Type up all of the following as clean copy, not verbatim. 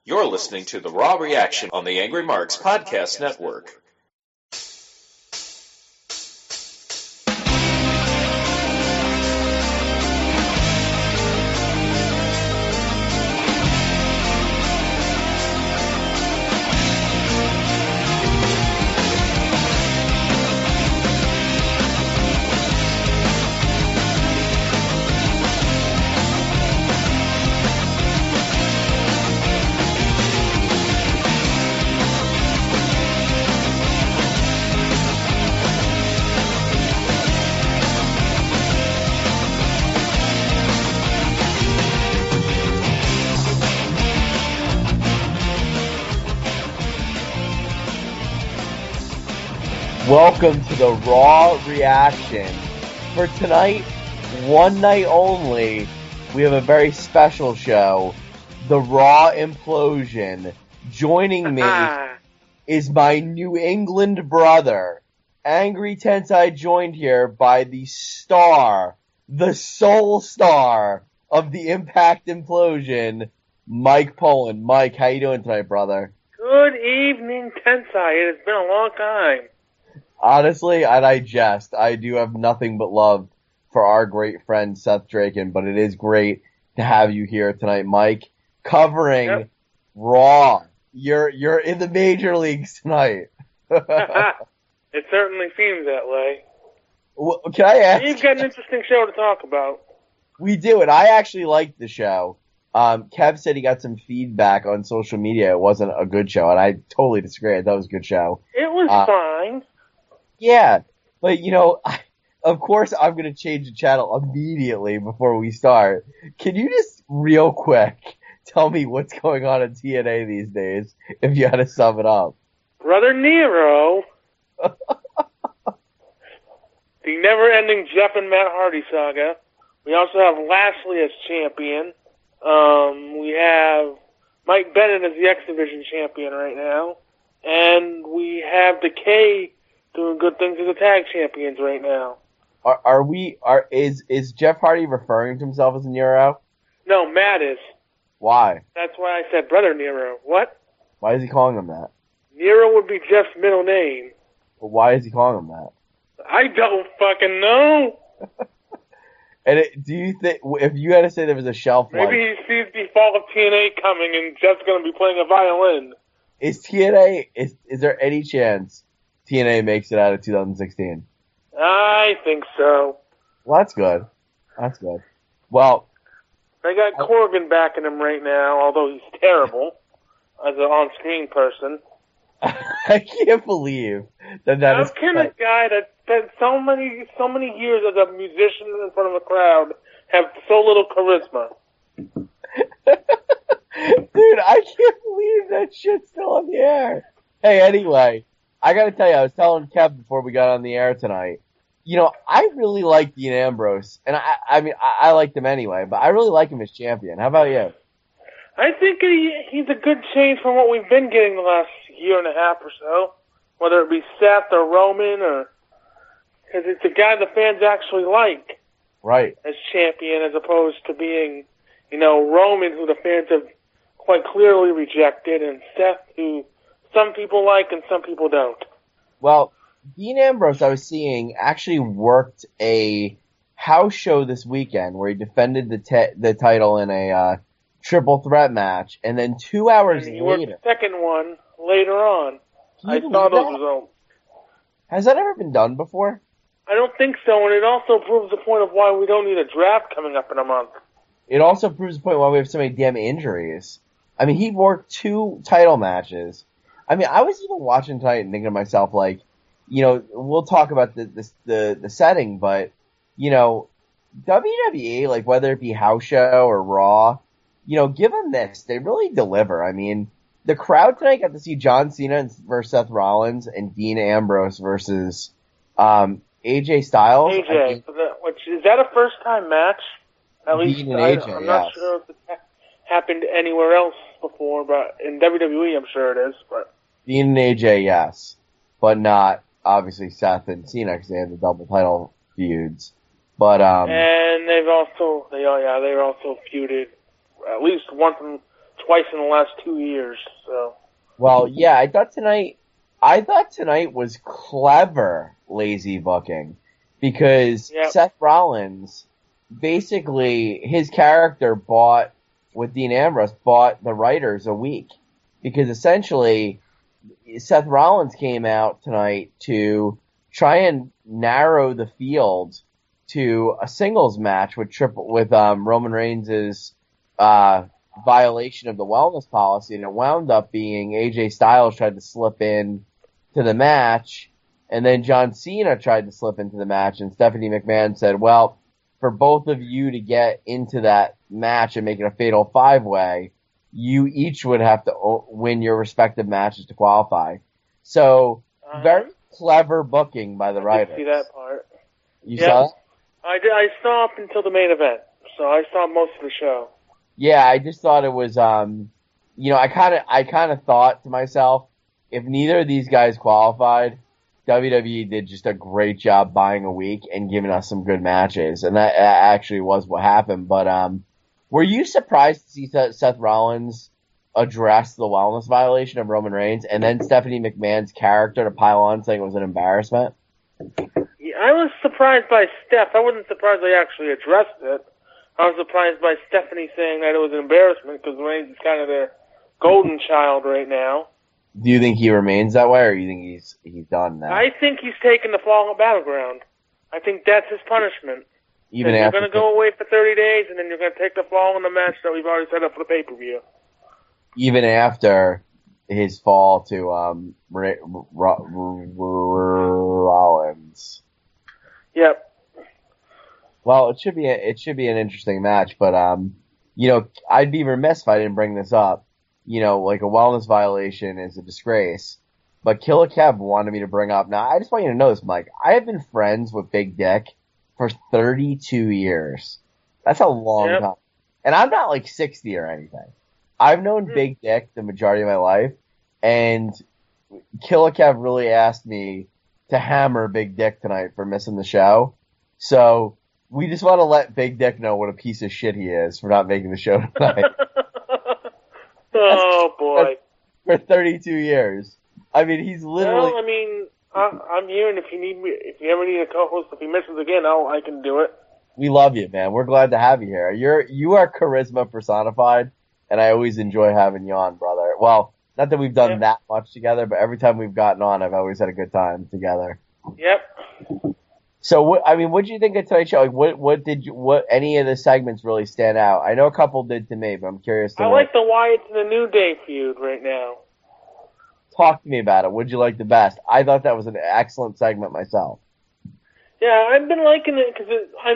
You're listening to The Raw Reaction on the Angry Marks Podcast Network. Welcome to the Raw Reaction. For tonight, one night only, we have a very special show, the Raw Implosion. Joining me is my New England brother, Angry Tensai, joined here by the star, the sole star of the Impact Implosion, Mike Poland. Mike, how you doing tonight, brother? Good evening, Tensai. It has been a long time. Honestly, I do have nothing but love for our great friend Seth Draken, but it is great to have you here tonight, Mike, covering Raw. You're in the major leagues tonight. It certainly seems that way. Well, can I ask? You've got an interesting show to talk about. We do, and I actually liked the show. Kev said he got some feedback on social media. It wasn't a good show, and I totally disagree. I thought it was a good show. It was fine. Yeah, but of course I'm going to change the channel immediately before we start. Can you just real quick tell me what's going on in TNA these days, if you had to sum it up? Brother Nero. The never-ending Jeff and Matt Hardy saga. We also have Lashley as champion. We have Mike Bennett as the X Division champion right now. And we have the K doing good things as the tag champions right now. Is Jeff Hardy referring to himself as Nero? No, Matt is. Why? That's why I said Brother Nero. What? Why is he calling him that? Nero would be Jeff's middle name. But why is he calling him that? I don't fucking know. And do you think, if you had to say there was a shelf life... Maybe he sees the fall of TNA coming and Jeff's going to be playing a violin. Is there any chance TNA makes it out of 2016? I think so. Well, that's good. That's good. Well... They got Corgan backing him right now, although he's terrible as an on-screen person. I can't believe that How is... How can a guy that spent so many years as a musician in front of a crowd have so little charisma? Dude, I can't believe that shit's still on the air. Hey, anyway, I gotta tell you, I was telling Kev before we got on the air tonight, I really like Dean Ambrose, and I liked him anyway, but I really like him as champion. How about you? I think he's a good change from what we've been getting the last year and a half or so, whether it be Seth or Roman, because it's a guy the fans actually like, right, as champion, as opposed to being, Roman, who the fans have quite clearly rejected, and Seth, who some people like and some people don't. Well, Dean Ambrose, I was seeing, actually worked a house show this weekend where he defended the title in a triple threat match, and then 2 hours and he later... worked the second one later on. I saw those results. Has that ever been done before? I don't think so, and it also proves the point of why we don't need a draft coming up in a month. It also proves the point why we have so many damn injuries. I mean, he worked 2 title matches. I mean, I was even watching tonight and thinking to myself, we'll talk about the setting, but, WWE, whether it be house show or Raw, give them this. They really deliver. I mean, the crowd tonight got to see John Cena versus Seth Rollins and Dean Ambrose versus AJ Styles. AJ, is that a first-time match? At Dean least and AJ, I'm not sure if it happened anywhere else before, but in WWE I'm sure it is. But Dean and AJ, yes. But not, obviously, Seth and Cena, because they had the double title feuds. But, and they've also, they also feuded at least once in twice in the last 2 years. So. Well, yeah, I thought tonight was clever lazy booking because Seth Rollins, basically his character with Dean Ambrose bought the writers a week, because essentially Seth Rollins came out tonight to try and narrow the field to a singles match with Roman Reigns' violation of the wellness policy, and it wound up being AJ Styles tried to slip in to the match, and then John Cena tried to slip into the match, and Stephanie McMahon said, well, for both of you to get into that match and make it a fatal 5-way, you each would have to win your respective matches to qualify. So, very clever booking by the writers. I did see that part. You saw it? I saw up until the main event, so I saw most of the show. Yeah, I just thought it was, I kind of thought to myself, if neither of these guys qualified, WWE did just a great job buying a week and giving us some good matches, and that actually was what happened. But were you surprised to see Seth Rollins address the wellness violation of Roman Reigns, and then Stephanie McMahon's character to pile on saying it was an embarrassment? Yeah, I was surprised by Steph. I wasn't surprised they actually addressed it. I was surprised by Stephanie saying that it was an embarrassment, because Reigns is kind of their golden child right now. Do you think he remains that way, or do you think he's done now? I think he's taken the fall on Battleground. I think that's his punishment. Even you're after going to go away for 30 days, and then you're going to take the fall in the match that we've already set up for the pay-per-view. Even after his fall to Rollins. Yep. Well, it should be an interesting match, but I'd be remiss if I didn't bring this up. Like a wellness violation is a disgrace. But Killer Kev wanted me to bring up. Now, I just want you to know this, Mike. I have been friends with Big Dick for 32 years. That's a long time. And I'm not like 60 or anything. I've known Big Dick the majority of my life, and Killer Kev really asked me to hammer Big Dick tonight for missing the show. So we just want to let Big Dick know what a piece of shit he is for not making the show tonight. Oh, boy. For 32 years. I mean, he's literally... Well, I mean, I'm here, and if you ever need a co-host, if he misses again, I can do it. We love you, man. We're glad to have you here. You are charisma personified, and I always enjoy having you on, brother. Well, not that we've done that much together, but every time we've gotten on, I've always had a good time together. Yep. So, what did you think of tonight's show? Like, what any of the segments really stand out? I know a couple did to me, but I'm curious to know. I like the Wyatts and the New Day feud right now. Talk to me about it. What'd you like the best? I thought that was an excellent segment myself. Yeah, I've been liking it because, I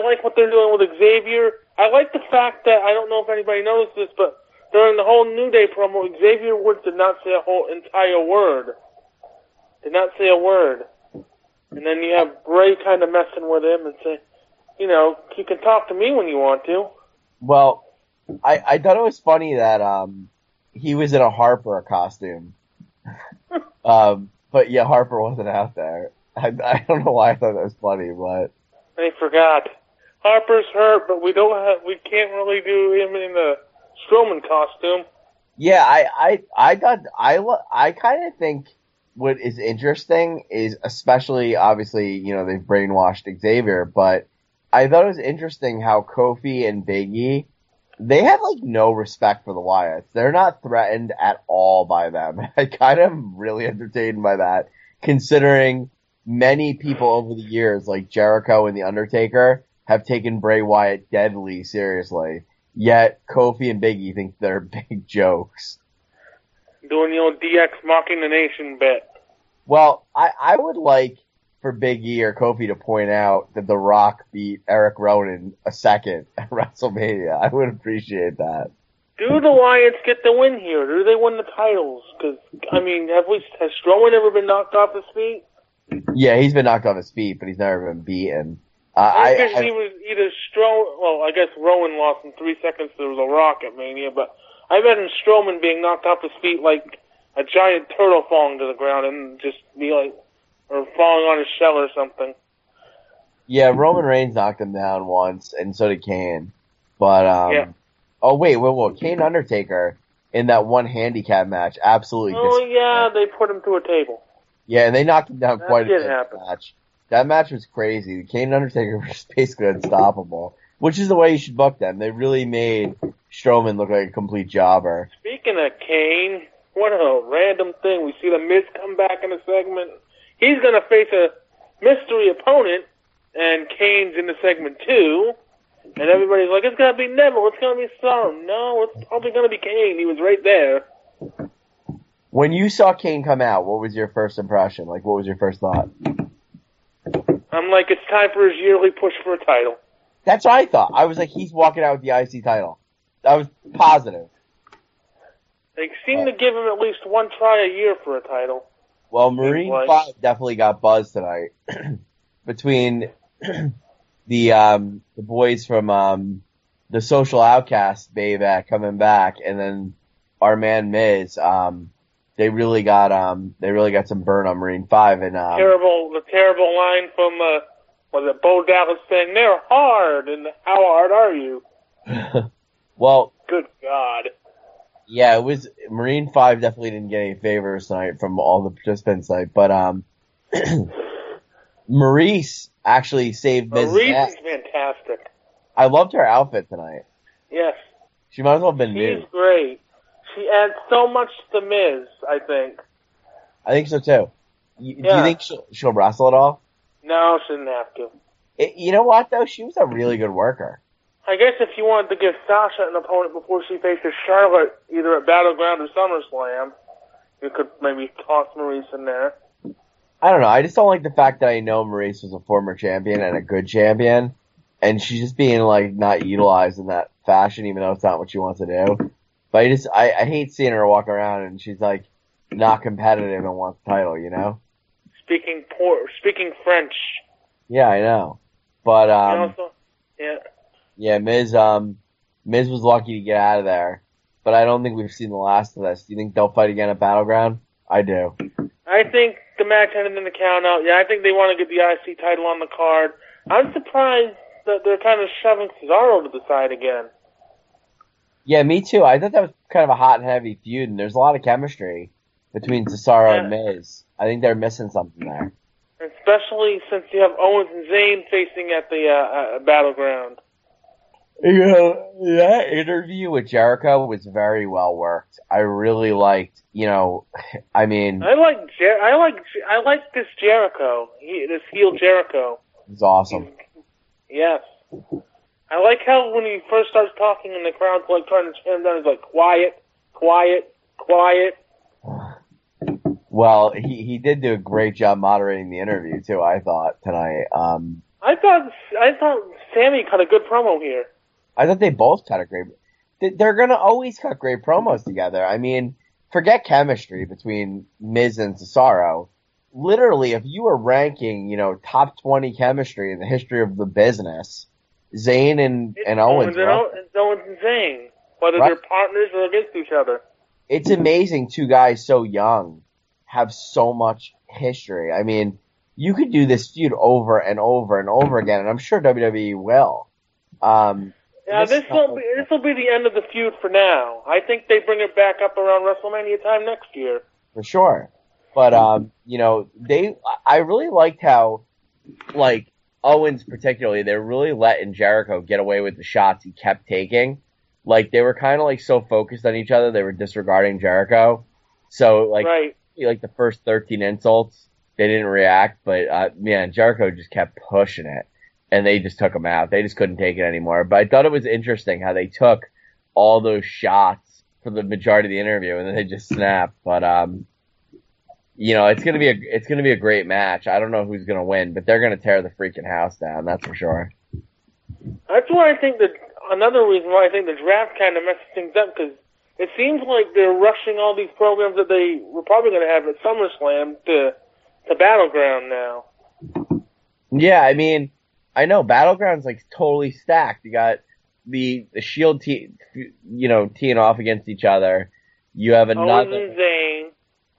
like what they're doing with Xavier. I like the fact that, I don't know if anybody noticed this, but during the whole New Day promo, Xavier Woods did not say a whole entire word. Did not say a word. And then you have Bray kind of messing with him and say, you can talk to me when you want to. Well, I thought it was funny that he was in a Harper costume. But yeah, Harper wasn't out there. I don't know why I thought that was funny, but I forgot. Harper's hurt, but we can't really do him in the Strowman costume. Yeah, I kind of think what is interesting is, especially obviously, they've brainwashed Xavier, but I thought it was interesting how Kofi and Big E, they have like no respect for the Wyatts. They're not threatened at all by them. I kind of am really entertained by that, considering many people over the years, like Jericho and The Undertaker, have taken Bray Wyatt deadly seriously. Yet Kofi and Big E think they're big jokes. Doing the old DX mocking the nation bit. Well, I would like for Big E or Kofi to point out that The Rock beat Eric Rowan a second at WrestleMania. I would appreciate that. Do the Wyatts get the win here? Do they win the titles? Because, has Strowman ever been knocked off his feet? Yeah, he's been knocked off his feet, but he's never been beaten. I guess he was either I guess Rowan lost in 3 seconds to The Rock at Mania, but I imagine Strowman being knocked off his feet like a giant turtle falling to the ground and just or falling on his shell or something. Yeah, Roman Reigns knocked him down once, and so did Kane. But Oh wait, Kane Undertaker in that one handicap match absolutely. Oh yeah, they put him through a table. Yeah, and they knocked him down quite a bit. Happen. Match. That match was crazy. Kane and Undertaker was basically unstoppable, which is the way you should book them. They really made Strowman look like a complete jobber. Speaking of Kane, what a random thing. We see the Miz come back in a segment. He's going to face a mystery opponent, and Kane's in the segment too. And everybody's like, it's going to be Neville, it's going to be Storm. No, it's probably going to be Kane. He was right there. When you saw Kane come out, what was your first impression? Like, what was your first thought? I'm like, it's time for his yearly push for a title. That's what I thought. I was like, he's walking out with the IC title. I was positive. They seem to give him at least one try a year for a title. Well, Marine 5 definitely got buzzed tonight. Between the boys from the Social Outcast Bayback coming back, and then our man Miz, they really got some burn on Marine 5, and the terrible line from was it Bo Dallas saying they're hard, and how hard are you? Well, good God. Yeah, it was Marine 5 definitely didn't get any favors tonight from all the participants tonight, but Maurice actually saved Miz's Maurice is fantastic. I loved her outfit tonight. Yes. She might as well have been new. She's great. She adds so much to Miz, I think. I think so too. Do you think she'll wrestle at all? No, she didn't have to. You know what though? She was a really good worker. I guess if you wanted to give Sasha an opponent before she faces Charlotte, either at Battleground or SummerSlam, you could maybe toss Maurice in there. I don't know. I just don't like the fact that I know Maurice was a former champion and a good champion, and she's just being like not utilized in that fashion, even though it's not what she wants to do. But I hate seeing her walk around and she's like not competitive and wants the title, you know? Speaking French. Yeah, I know. But yeah, Miz was lucky to get out of there. But I don't think we've seen the last of this. Do you think they'll fight again at Battleground? I do. I think the match ended in the count out. Yeah, I think they want to get the IC title on the card. I'm surprised that they're kind of shoving Cesaro to the side again. Yeah, me too. I thought that was kind of a hot and heavy feud, and there's a lot of chemistry between Cesaro and Miz. I think they're missing something there. Especially since you have Owens and Zayn facing at the Battleground. You know, that interview with Jericho was very well worked. I really liked, I mean... I like this Jericho. This heel Jericho. He's awesome. Yes. I like how when he first starts talking and the crowd's like trying to chant him down, he's like, quiet, quiet, quiet. Well, he did do a great job moderating the interview too, I thought, tonight. I thought Sammy cut a good promo here. I thought they both cut a great... They're gonna always cut great promos together. I mean, forget chemistry between Miz and Cesaro. Literally, if you were ranking, top 20 chemistry in the history of the business, Zayn and Owens. It's Owens and Zayn, whether they're partners or against each other. It's amazing two guys so young have so much history. I mean, you could do this feud over and over and over again, and I'm sure WWE will. This will be the end of the feud for now. I think they bring it back up around WrestleMania time next year. For sure. But, I really liked how, Owens particularly, they're really letting Jericho get away with the shots he kept taking. Like, they were kind of, so focused on each other, they were disregarding Jericho. So, the first 13 insults, they didn't react, but, Jericho just kept pushing it. And they just took him out. They just couldn't take it anymore. But I thought it was interesting how they took all those shots for the majority of the interview, and then they just snapped. But, it's gonna be a great match. I don't know who's gonna win, but they're gonna tear the freaking house down. That's for sure. That's why I think another reason why I think the draft kind of messes things up, because it seems like they're rushing all these programs that they were probably gonna have at SummerSlam to Battleground now. Yeah, I mean, I know Battleground's totally stacked. You got the Shield teeing off against each other. You have another. Owens and Zayn.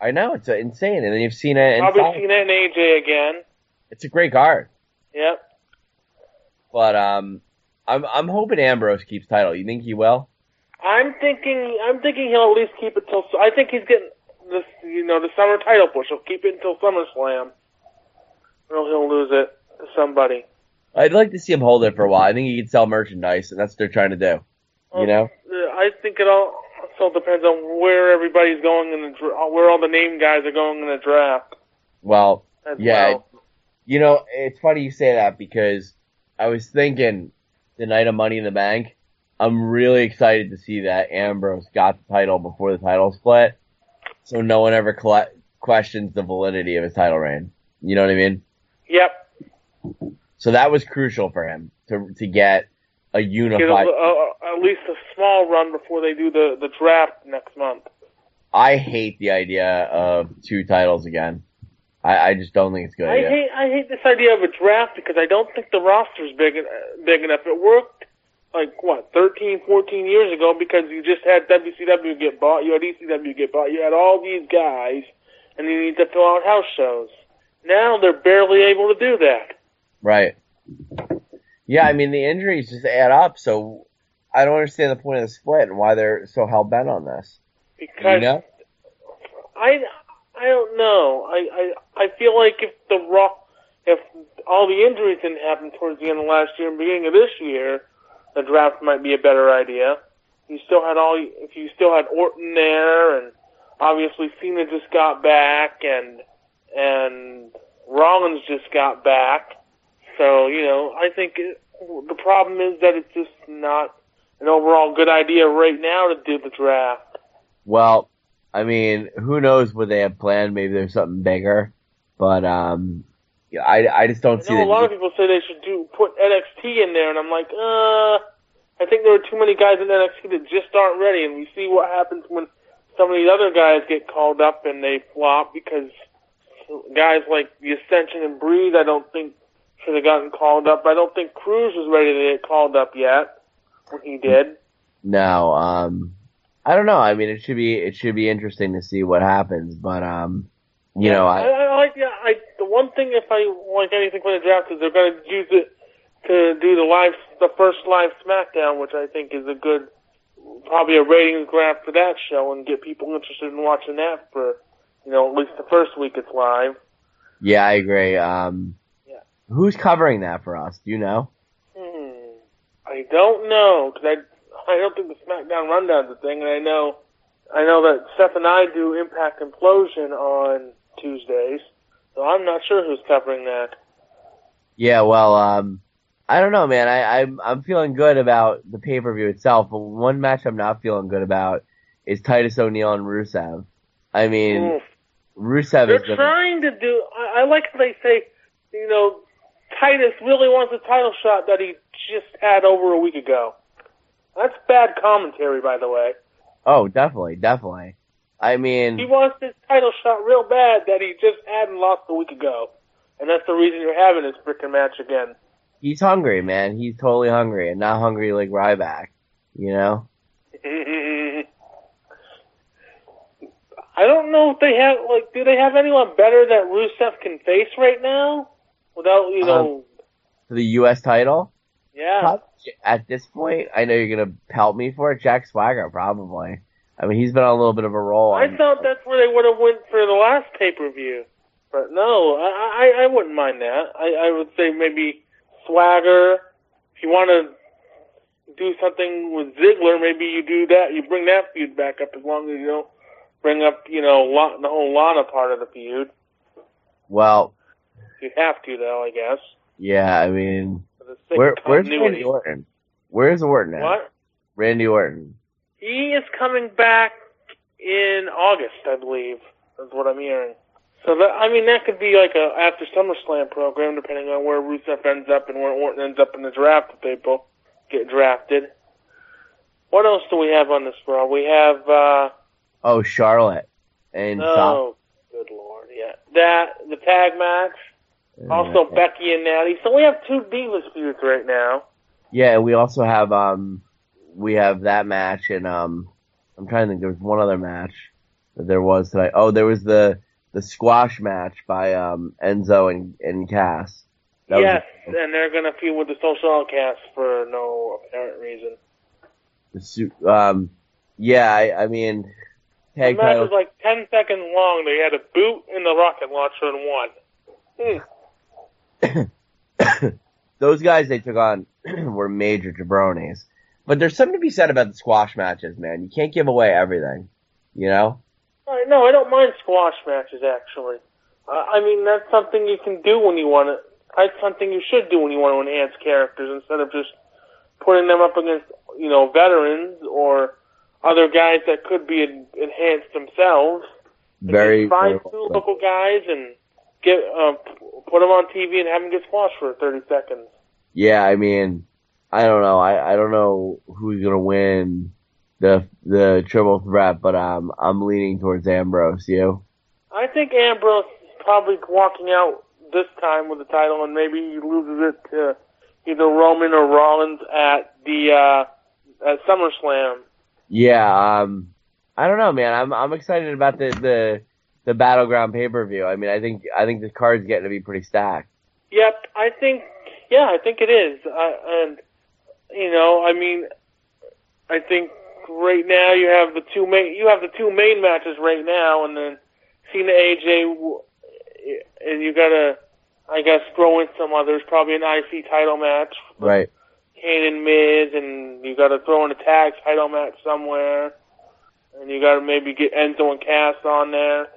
I know, it's insane. And then you've Cena and probably Cena and AJ again. It's a great card. Yep. But I'm hoping Ambrose keeps title. You think he will? I'm thinking he'll at least keep it till. I think he's getting this, the summer title push. He'll keep it until SummerSlam, or he'll lose it to somebody. I'd like to see him hold it for a while. I think he can sell merchandise, and that's what they're trying to do. I think it also depends on where everybody's going where all the name guys are going in the draft. Well, it's funny you say that because I was thinking the night of Money in the Bank, I'm really excited to see that Ambrose got the title before the title split, so no one ever questions the validity of his title reign. You know what I mean? Yep. So that was crucial for him to get a unified. At least a small run before they do the draft next month. I hate the idea of 2 titles again. I just don't think it's good. I hate this idea of a draft because I don't think the roster's big enough. It worked 13, 14 years ago because you just had WCW get bought, you had ECW get bought, you had all these guys, and you need to fill out house shows. Now they're barely able to do that. Right. Yeah, I mean, the injuries just add up, so I don't understand the point of the split and why they're so hell-bent on this. Because I don't know. I feel like if all the injuries didn't happen towards the end of last year and beginning of this year, the draft might be a better idea. If you still had Orton there, and obviously Cena just got back, and Rollins just got back. So, I think the problem is that it's just not an overall good idea right now to do the draft. Well, I mean, who knows what they have planned? Maybe there's something bigger, but I just don't see. A lot of people say they should put NXT in there, and I'm like, I think there are too many guys in NXT that just aren't ready, and we see what happens when some of these other guys get called up and they flop because guys like the Ascension and Breeze, I don't think should have gotten called up. I don't think Cruz was ready to get called up yet when he did. No, I don't know. I mean, it should be interesting to see what happens, but I like the one thing if I like anything from the draft is they're going to use it to do the first live SmackDown, which I think is probably a ratings grab for that show and get people interested in watching that for at least the first week it's live. Yeah, I agree. Who's covering that for us? Do you know? I don't know, because I don't think the SmackDown Rundown's a thing, and I know that Seth and I do Impact Implosion on Tuesdays, so I'm not sure who's covering that. Yeah, well, I don't know, man. I'm feeling good about the pay-per-view itself, but one match I'm not feeling good about is Titus O'Neil and Rusev. I mean, Rusev They're trying to do. I like how they say, Titus really wants a title shot that he just had over a week ago. That's bad commentary, by the way. Oh, definitely. I mean, he wants this title shot real bad that he just had and lost a week ago. And that's the reason you're having this frickin' match again. He's hungry, man. He's totally hungry, and not hungry like Ryback, I don't know if they have, do they have anyone better that Rusev can face right now? Without, for the U.S. title? Yeah. At this point, I know you're going to pelt me for it. Jack Swagger, probably. I mean, he's been on a little bit of a roll. I thought that's where they would have went for the last pay-per-view. But no, I wouldn't mind that. I would say maybe Swagger. If you want to do something with Ziggler, maybe you do that. You bring that feud back up as long as you don't bring up, the whole Lana part of the feud. Well, you have to, though, I guess. Yeah, I mean, where's Randy Orton? Where's Orton at? What? Randy Orton. He is coming back in August, I believe, is what I'm hearing. So, that could be like a after SummerSlam program, depending on where Rusev ends up and where Orton ends up in the draft if they both get drafted. What else do we have on this Raw? We have, Charlotte. And good Lord, yeah. The tag match. Also Becky and Natty. So we have 2 Divas feuds right now. Yeah, we also have, that match, and, I'm trying to think, there was one other match that there was tonight. Oh, there was the squash match by, Enzo and Cass. Yes, and they're gonna feud with the Social Outcasts for no apparent reason. Yeah, I mean, The tag match title. was like 10 seconds long. They had a boot and the rocket launcher and won. Those guys they took on were major jabronis. But there's something to be said about the squash matches, man. You can't give away everything, you know? No, I don't mind squash matches, actually. I mean, that's something you can do when you want to. That's something you should do when you want to enhance characters instead of just putting them up against, veterans or other guys that could be enhanced themselves. Find two local guys and put them on TV and have them get squashed for 30 seconds. Yeah, I mean, I don't know. I don't know who's gonna win the triple threat, but I'm leaning towards Ambrose. You? I think Ambrose is probably walking out this time with the title, and maybe he loses it to either Roman or Rollins at SummerSlam. Yeah, I don't know, man. I'm excited about the Battleground pay-per-view. I mean, I think the card's getting to be pretty stacked. Yep, I think it is. I think right now you have the two main matches right now, and then Cena AJ, and you gotta, I guess, throw in some others. Probably an IC title match, right? Kane and Miz, and you gotta throw in a tag title match somewhere, and you gotta maybe get Enzo and Cass on there.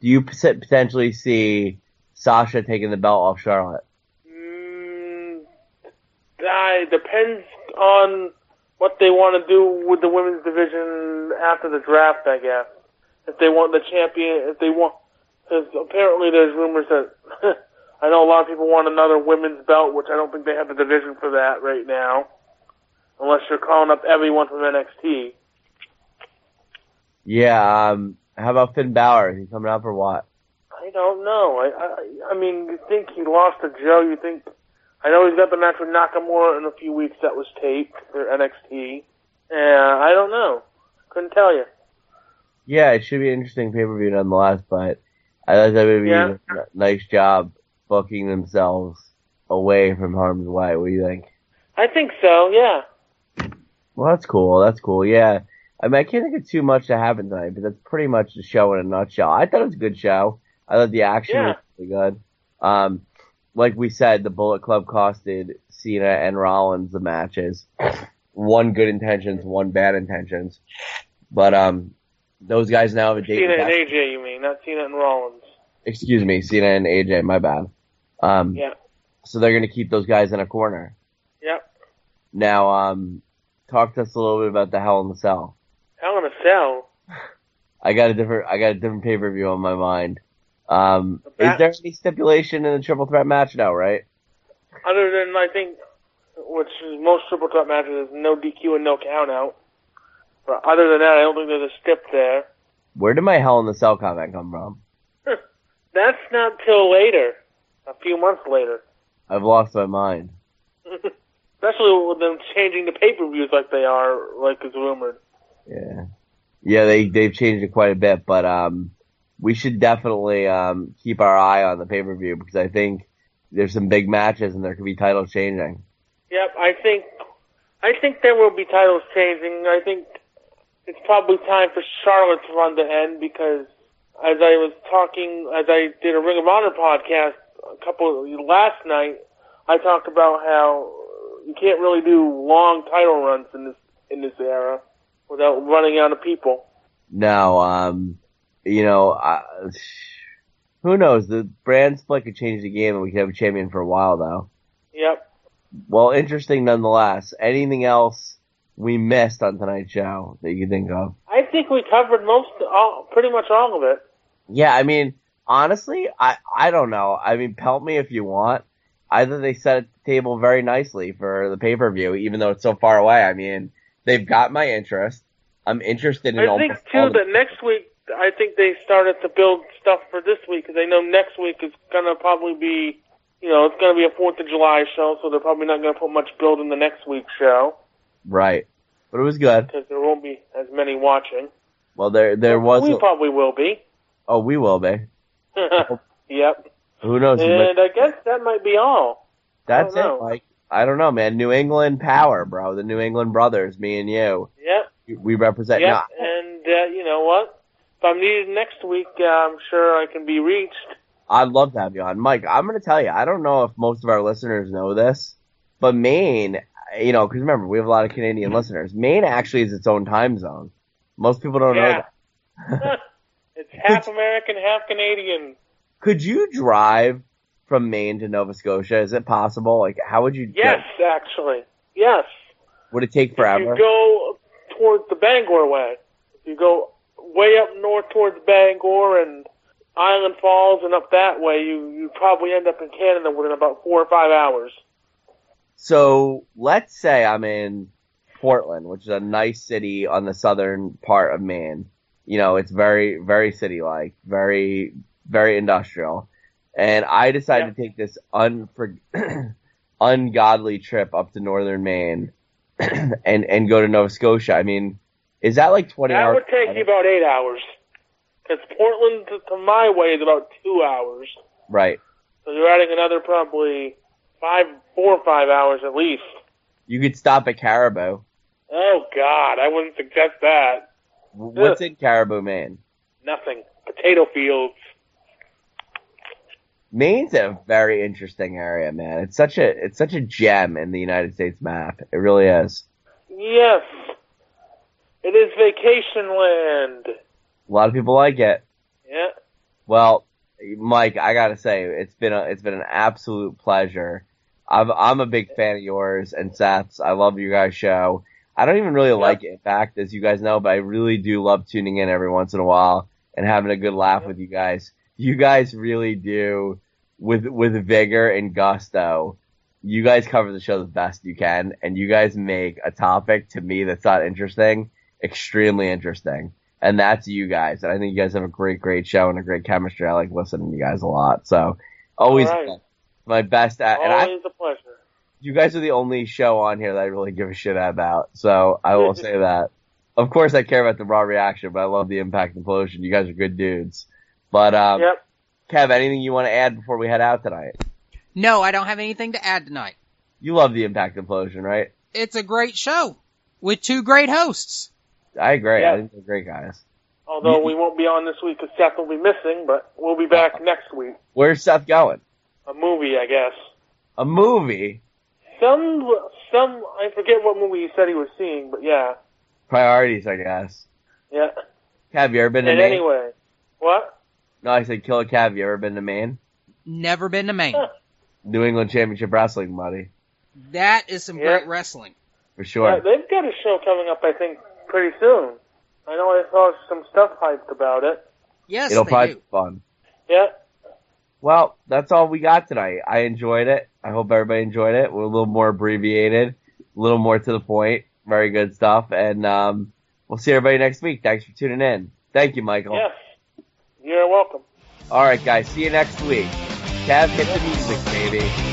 Do you potentially see Sasha taking the belt off Charlotte? It depends on what they want to do with the women's division after the draft, I guess. If they want the champion, because apparently there's rumors that, I know a lot of people want another women's belt, which I don't think they have the division for that right now, unless you're calling up everyone from NXT. Yeah, how about Finn Balor? Is he coming up or what? I don't know. I mean, you think he lost to Joe, I know he's got the match with Nakamura in a few weeks that was taped for NXT. I don't know. Couldn't tell you. Yeah, it should be an interesting pay-per-view nonetheless, but I thought that would be a nice job booking themselves away from harm's way. What do you think? I think so, yeah. Well, that's cool, yeah. I mean, I can't think of too much to happen tonight, but that's pretty much the show in a nutshell. I thought it was a good show. I thought the action was really good. Like we said, the Bullet Club costed Cena and Rollins the matches. One good intentions, one bad intentions. But those guys now have a date. Cena and AJ, you mean, not Cena and Rollins. Excuse me, Cena and AJ, my bad. Yeah. So they're going to keep those guys in a corner. Yep. Now, talk to us a little bit about the Hell in the Cell. Hell in a Cell? I got a different pay-per-view on my mind. Is there any stipulation in the triple threat match? No, right? Other than, I think, which is most triple threat matches is no DQ and no count out. But other than that, I don't think there's a stip there. Where did my Hell in the Cell comment come from? That's not till later. A few months later. I've lost my mind. Especially with them changing the pay-per-views like they are, like is rumored. Yeah. Yeah, they've changed it quite a bit, but we should definitely keep our eye on the pay-per-view because I think there's some big matches and there could be titles changing. Yep, I think there will be titles changing. I think it's probably time for Charlotte's run to end because as I did a Ring of Honor podcast last night, I talked about how you can't really do long title runs in this era without running out of people. No, who knows? The brand split could change the game and we could have a champion for a while though. Yep. Well, interesting nonetheless. Anything else we missed on tonight's show that you can think of? I think we covered pretty much all of it. Yeah, I mean, honestly, I don't know. I mean, pelt me if you want. I thought they set the table very nicely for the pay-per-view, even though it's so far away. I mean, they've got my interest. I'm interested in I think, too, that next week, I think they started to build stuff for this week, because they know next week is going to probably be, it's going to be a 4th of July show, so they're probably not going to put much build in the next week's show. Right. But it was good. Because there won't be as many watching. Well, there was... We probably will be. Oh, we will be. Yep. Who knows? And I guess that might be all. That's it, Mike. I don't know, man. New England power, bro. The New England brothers, me and you. Yep. We represent. Yep. Now, And you know what? If I'm needed next week, I'm sure I can be reached. I'd love to have you on. Mike, I'm going to tell you, I don't know if most of our listeners know this, but Maine, because remember, we have a lot of Canadian listeners. Maine actually is its own time zone. Most people don't know that. It's half American, half Canadian. Could you drive from Maine to Nova Scotia? Is it possible? Like, how would you? Yes, actually. Yes. Would it take forever? If you go towards the Bangor way. If you go way up north towards Bangor and Island Falls and up that way, you probably end up in Canada within about 4 or 5 hours. So let's say I'm in Portland, which is a nice city on the southern part of Maine. It's very, very city-like, very, very industrial. And I decided to take this ungodly trip up to northern Maine and go to Nova Scotia. I mean, is that like 20 hours? That would take you about 8 hours. Because Portland to my way is about 2 hours. Right. So you're adding another probably 4 or 5 hours at least. You could stop at Caribou. Oh, God, I wouldn't suggest that. What's in Caribou, Maine? Nothing. Potato fields. Maine's a very interesting area, man. It's such a gem in the United States map. It really is. Yes. It is vacation land. A lot of people like it. Yeah. Well, Mike, I gotta say, it's been an absolute pleasure. I'm a big fan of yours and Seth's. I love your guys' show. I don't even really like Impact, as you guys know, but I really do love tuning in every once in a while and having a good laugh with you guys. You guys really do, with vigor and gusto. You guys cover the show the best you can, and you guys make a topic to me that's not interesting extremely interesting. And that's you guys. And I think you guys have a great show and a great chemistry. I like listening to you guys a lot. So always my best at, always a pleasure. You guys are the only show on here that I really give a shit about. So I will say that. Of course I care about the Raw reaction, but I love the Impact Implosion. You guys are good dudes. But, Kev, anything you want to add before we head out tonight? No, I don't have anything to add tonight. You love the Impact Implosion, right? It's a great show with two great hosts. I agree. Yeah. I think they're great guys. Although we won't be on this week because Seth will be missing, but we'll be back next week. Where's Seth going? A movie, I guess. A movie? Some, I forget what movie he said he was seeing, but yeah. Priorities, I guess. Yeah. Cav, you ever been to Maine? Anyway, what? No, I said Killer Cav, you ever been to Maine? Never been to Maine. New England Championship Wrestling, buddy. That is some great wrestling. For sure. Yeah, they've got a show coming up, I think, pretty soon. I know I saw some stuff hyped about it. Yes, It'll they probably do. be fun. Yeah. Well, that's all we got tonight. I enjoyed it. I hope everybody enjoyed it. We're a little more abbreviated, a little more to the point. Very good stuff. And we'll see everybody next week. Thanks for tuning in. Thank you, Michael. Yes. You're welcome. All right, guys. See you next week. Cav, hit the music, baby.